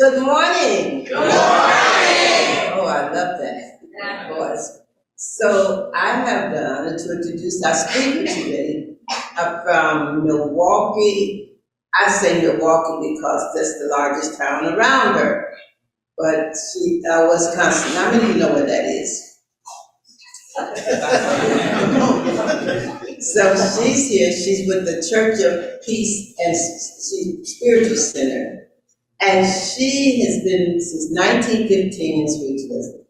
Good morning. Good morning. Oh, I love that voice. So I have the honor to introduce our speaker today from Milwaukee. I say Milwaukee because that's the largest town around her. But she, Wisconsin. How many of you know where that is? So she's here. She's with the Church of Peace and Spiritual Center. And she has been since 1915 in Spiritualism.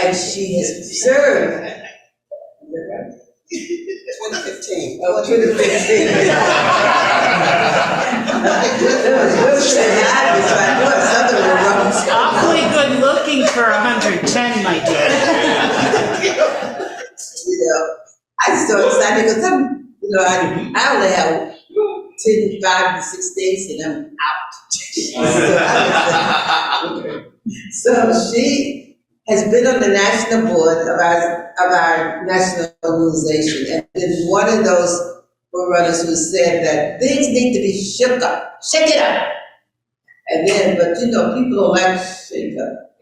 And she has served. 2015. Oh, 2015. Awfully good looking for 110, my dear. You know, I'm so excited because I only have 5 to 6 days and I'm out. So she has been on the national board of our national organization and been one of those forerunners who said that things need to be shook up, shake it up. And then, but people don't like shake up.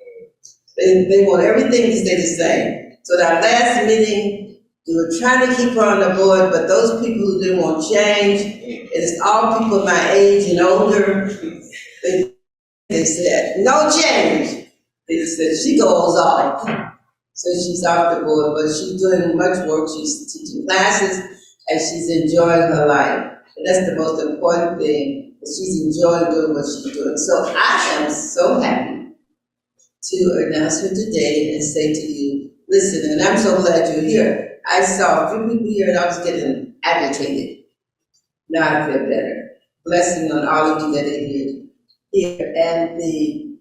They want everything to stay the same. So that last meeting, we were trying to keep her on the board, but those people who didn't want change, and it's all people my age and older, they said, no change. They said, she goes off. So she's off the board, but she's doing much work. She's teaching classes, and she's enjoying her life. And that's the most important thing, that she's enjoying doing what she's doing. So I am so happy to announce her today and say to you, listen, and I'm so glad you're here. I saw a few people here and I was getting agitated. Now I feel better. Blessing on all of you that are here. And how many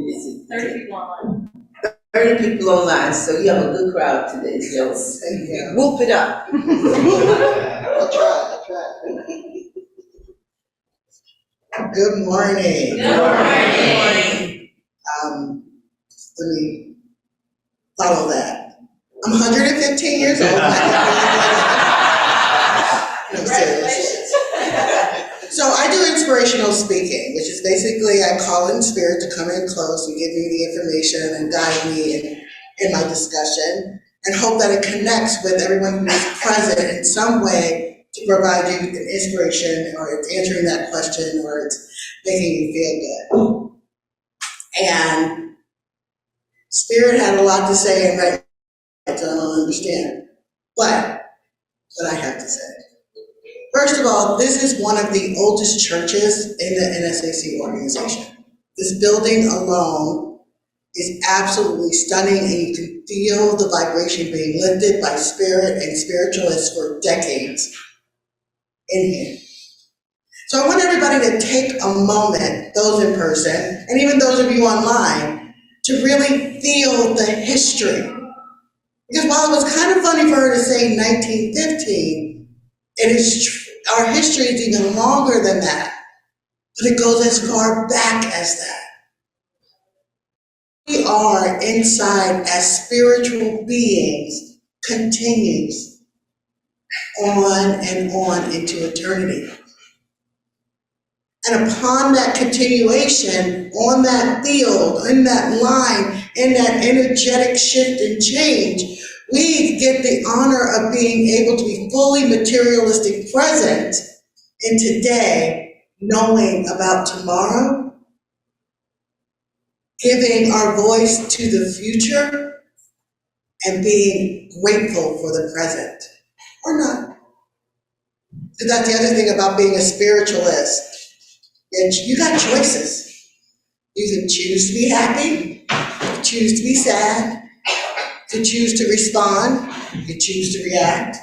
is it? 30 people online. 30 people online, so you have a good crowd today, so yeah. Whoop it up. I'll try. Good morning. Good morning. Let me follow that. I'm 115 years old. No, seriously. So I do inspirational speaking, which is basically I call in spirit to come in close and give me the information and guide me in my discussion and hope that it connects with everyone who is present in some way to provide you an inspiration, or it's answering that question, or it's making you feel good. And Spirit had a lot to say, and right, I don't understand. But what I have to say. First of all, this is one of the oldest churches in the NSAC organization. This building alone is absolutely stunning, and you can feel the vibration being lifted by spirit and spiritualists for decades in here. So I want everybody to take a moment, those in person, and even those of you online, to really feel the history. Because while it was kind of funny for her to say 1915, it is our history is even longer than that, but it goes as far back as that. We are inside as spiritual beings continues on and on into eternity. And upon that continuation, on that field, in that line, in that energetic shift and change, we get the honor of being able to be fully materialistic present in today, knowing about tomorrow, giving our voice to the future, and being grateful for the present, or not. Because that's the other thing about being a spiritualist. You got choices. You can choose to be happy, choose to be sad, to choose to respond, you choose to react.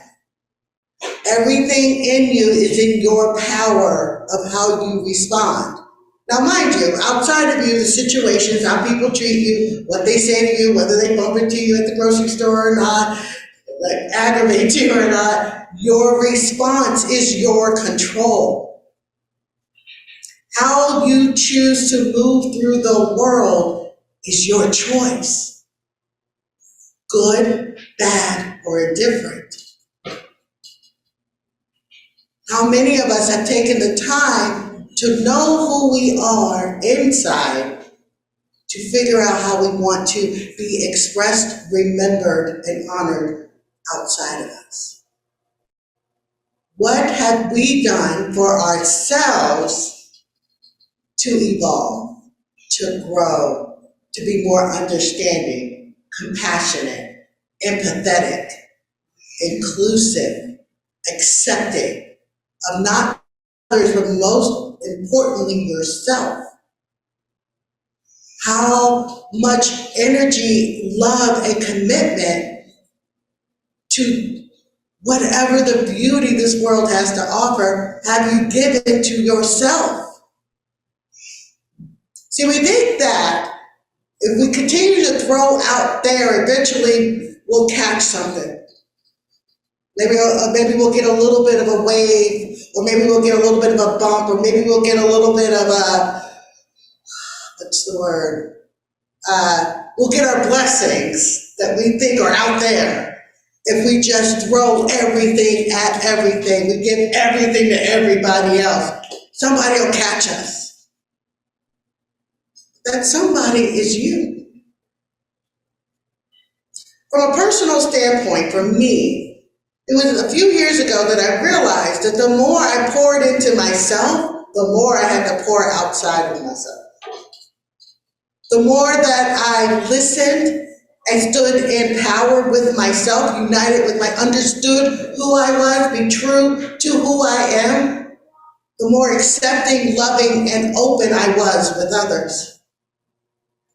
Everything in you is in your power of how you respond. Now, mind you, outside of you, the situations, how people treat you, what they say to you, whether they bump into you at the grocery store or not, like aggravate you or not, your response is your control. How you choose to move through the world is your choice. Good, bad, or indifferent. How many of us have taken the time to know who we are inside, to figure out how we want to be expressed, remembered, and honored outside of us? What have we done for ourselves to evolve, to grow, to be more understanding, compassionate, empathetic, inclusive, accepting of not others, but most importantly yourself? How much energy, love, and commitment to whatever the beauty this world has to offer have you given to yourself? See, we think that if we continue to throw out there, eventually we'll catch something. Maybe we'll get a little bit of a wave, or maybe we'll get a little bit of a bump, or maybe we'll get a little bit of a, what's the word? We'll get our blessings that we think are out there if we just throw everything at everything. We give everything to everybody else. Somebody will catch us. That somebody is you. From a personal standpoint, for me, it was a few years ago that I realized that the more I poured into myself, the more I had to pour outside of myself. The more that I listened and stood in power with myself, united with understood who I was, be true to who I am, the more accepting, loving, and open I was with others.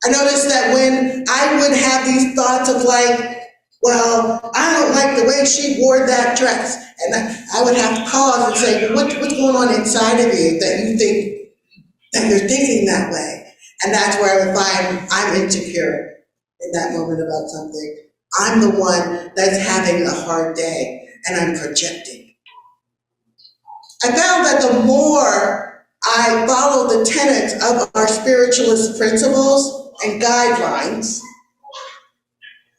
I noticed that when I would have these thoughts of like, well, I don't like the way she wore that dress. And I would have to pause and say, well, what's going on inside of you that you think that you're thinking that way? And that's where I would find I'm insecure in that moment about something. I'm the one that's having a hard day and I'm projecting. I found that the more I follow the tenets of our spiritualist principles and guidelines,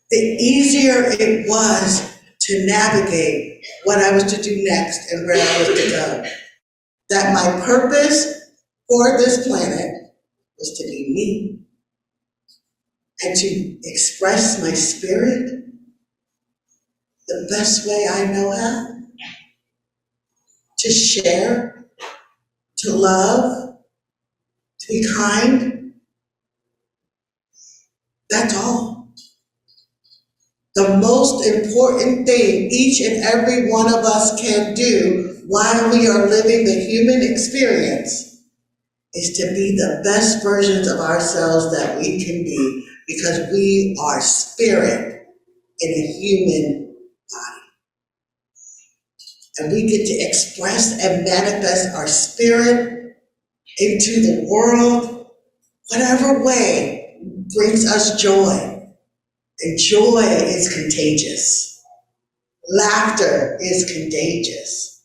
the easier it was to navigate what I was to do next and where I was to go. That my purpose for this planet was to be me and to express my spirit the best way I know how, to share, to love, to be kind. That's all. The most important thing each and every one of us can do while we are living the human experience is to be the best versions of ourselves that we can be, because we are spirit in a human body. And we get to express and manifest our spirit into the world, whatever way brings us joy. And joy is contagious. Laughter is contagious.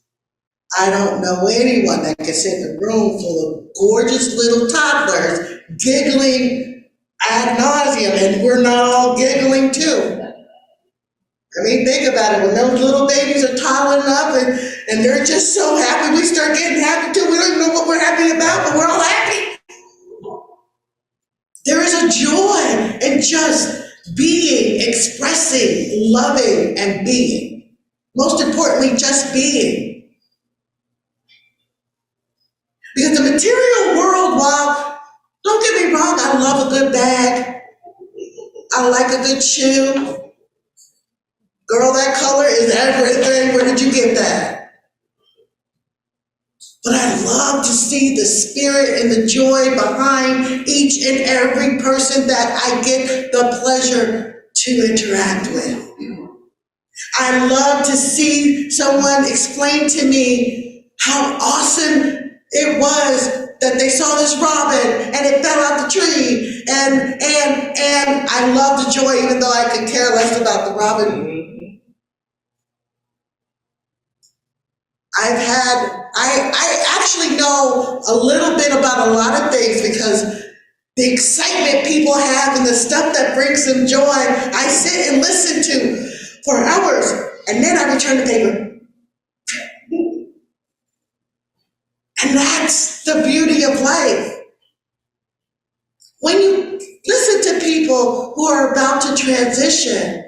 I don't know anyone that can sit in a room full of gorgeous little toddlers giggling ad nauseum, and we're not all giggling too. I mean, think about it. When those little babies are toddling up and they're just so happy, we start getting happy too. We don't even know what we're happy about, but we're all happy. There is a joy in just being, expressing, loving, and being. Most importantly, just being. Because the material world, while, don't get me wrong, I love a good bag. I like a good shoe. Girl, that color is everything. Where did you get that? But I love to see the spirit and the joy behind each and every person that I get the pleasure to interact with. I love to see someone explain to me how awesome it was that they saw this robin and it fell out the tree. And I love the joy, even though I could care less about the robin. I actually know a little bit about a lot of things, because the excitement people have and the stuff that brings them joy, I sit and listen to for hours, and then I return the paper. That's the beauty of life. When you listen to people who are about to transition,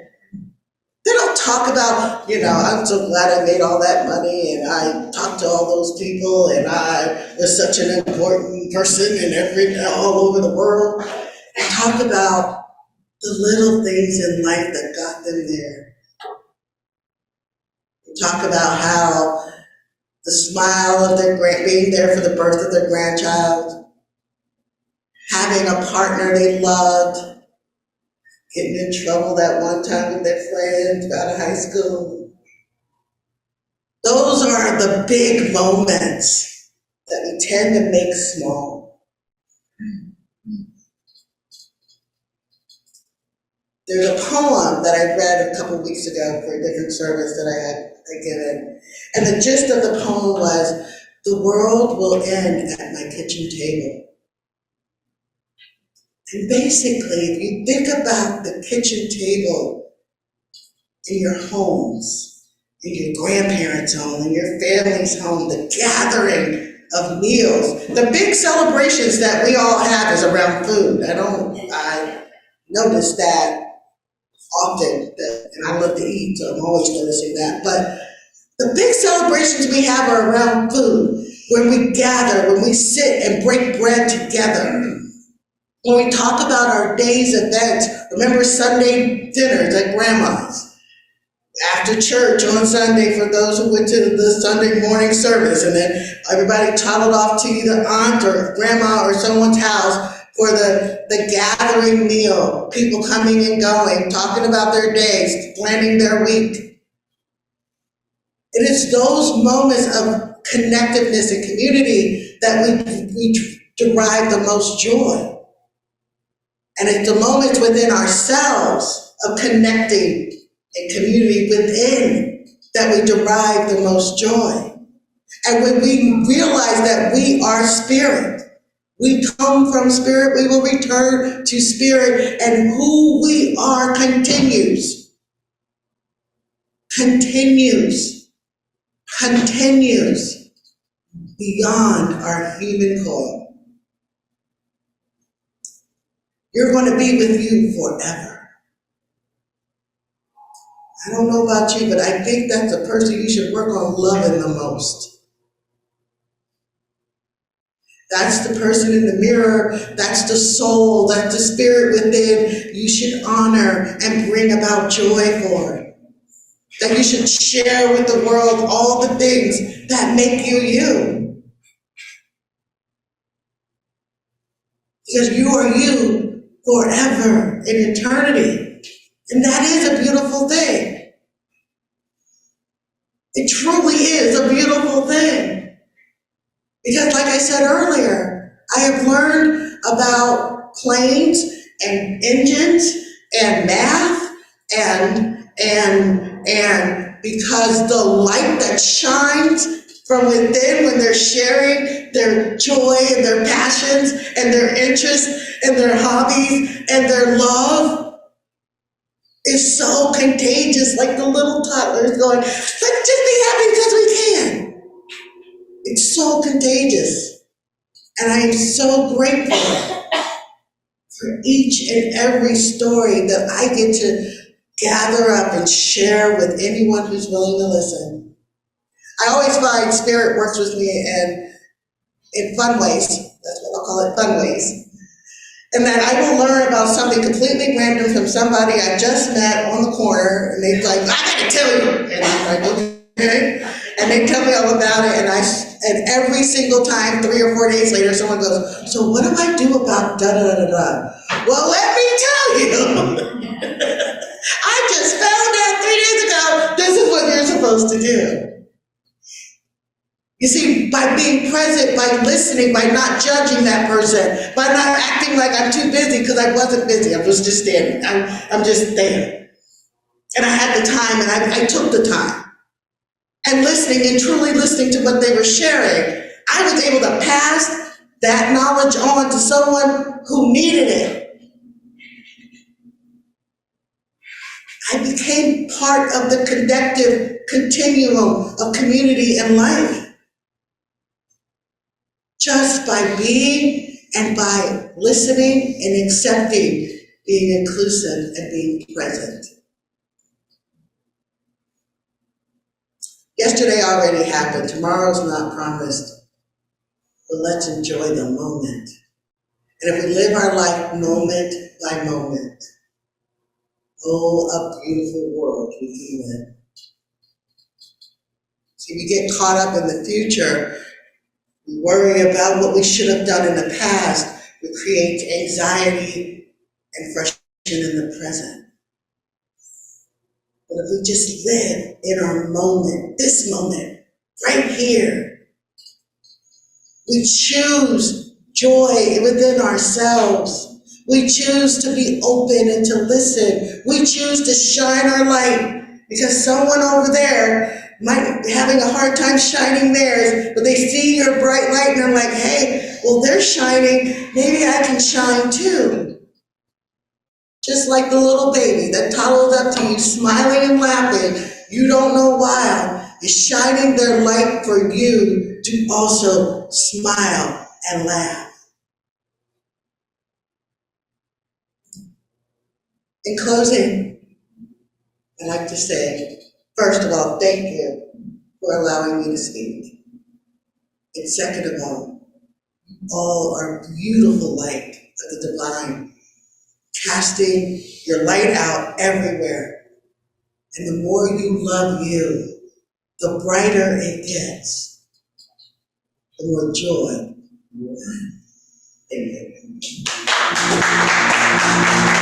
they don't talk about, I'm so glad I made all that money and I talked to all those people and I was such an important person all over the world. They talk about the little things in life that got them there. They talk about how the smile of being there for the birth of their grandchild, having a partner they loved, getting in trouble that one time with their friends out of high school. Those are the big moments that we tend to make small. There's a poem that I read a couple weeks ago for a different service that I had given. And the gist of the poem was, the world will end at my kitchen table. And basically, if you think about the kitchen table in your homes, in your grandparents' home, in your family's home, the gathering of meals, the big celebrations that we all have is around food. I notice that often, and I love to eat, so I'm always noticing that. But the big celebrations we have are around food, when we gather, when we sit and break bread together. When we talk about our day's events, remember Sunday dinners at grandma's, after church on Sunday for those who went to the Sunday morning service, and then everybody toddled off to either aunt or grandma or someone's house for the gathering meal, people coming and going, talking about their days, planning their week. It is those moments of connectiveness and community that we derive the most joy. And it's the moments within ourselves of connecting and community within that we derive the most joy. And when we realize that we are spirit, we come from spirit, we will return to spirit, and who we are continues beyond our human coil. You're going to be with you forever. I don't know about you, but I think that's the person you should work on loving the most. That's the person in the mirror, that's the soul, that's the spirit within you should honor and bring about joy for. That you should share with the world all the things that make you you. Because you are you forever in eternity. And that is a beautiful thing. It truly is a beautiful thing. Because like I said earlier, I have learned about planes and engines and math and because the light that shines from within when they're sharing their joy and their passions and their interests and their hobbies and their love is so contagious, like the little toddlers going, let's just be happy because we can. It's so contagious. And I am so grateful for each and every story that I get to gather up and share with anyone who's willing to listen. I always find spirit works with me in fun ways. That's what I'll call it, fun ways. And that I will learn about something completely random from somebody I just met on the corner, and they're like, I gotta tell you. And I'm like, okay. And they tell me all about it, and every single time, 3 or 4 days later, someone goes, so what do I do about da-da-da-da-da? Well, let me tell you. I just found out 3 days ago, this is what you're supposed to do. You see, by being present, by listening, by not judging that person, by not acting like I'm too busy, because I wasn't busy, I was just standing, I'm just there. And I had the time, and I took the time. And listening, and truly listening to what they were sharing, I was able to pass that knowledge on to someone who needed it. I became part of the connective continuum of community and life. just by being and by listening and accepting, being inclusive and being present. Yesterday already happened, tomorrow's not promised, but let's enjoy the moment. And if we live our life moment by moment, oh, a beautiful world we can live. See, we get caught up in the future, we worry about what we should have done in the past, we create anxiety and frustration in the present. But if we just live in our moment, this moment, right here, we choose joy within ourselves. We choose to be open and to listen. We choose to shine our light because someone over there might be having a hard time shining theirs, but they see your bright light and they're like, hey, well, they're shining, maybe I can shine too. Just like the little baby that toddles up to you, smiling and laughing, you don't know why, is shining their light for you to also smile and laugh. In closing, I'd like to say, first of all, thank you for allowing me to speak. And second of all are beautiful light of the divine, casting your light out everywhere. And the more you love you, the brighter it gets, the more joy you will have. Thank you.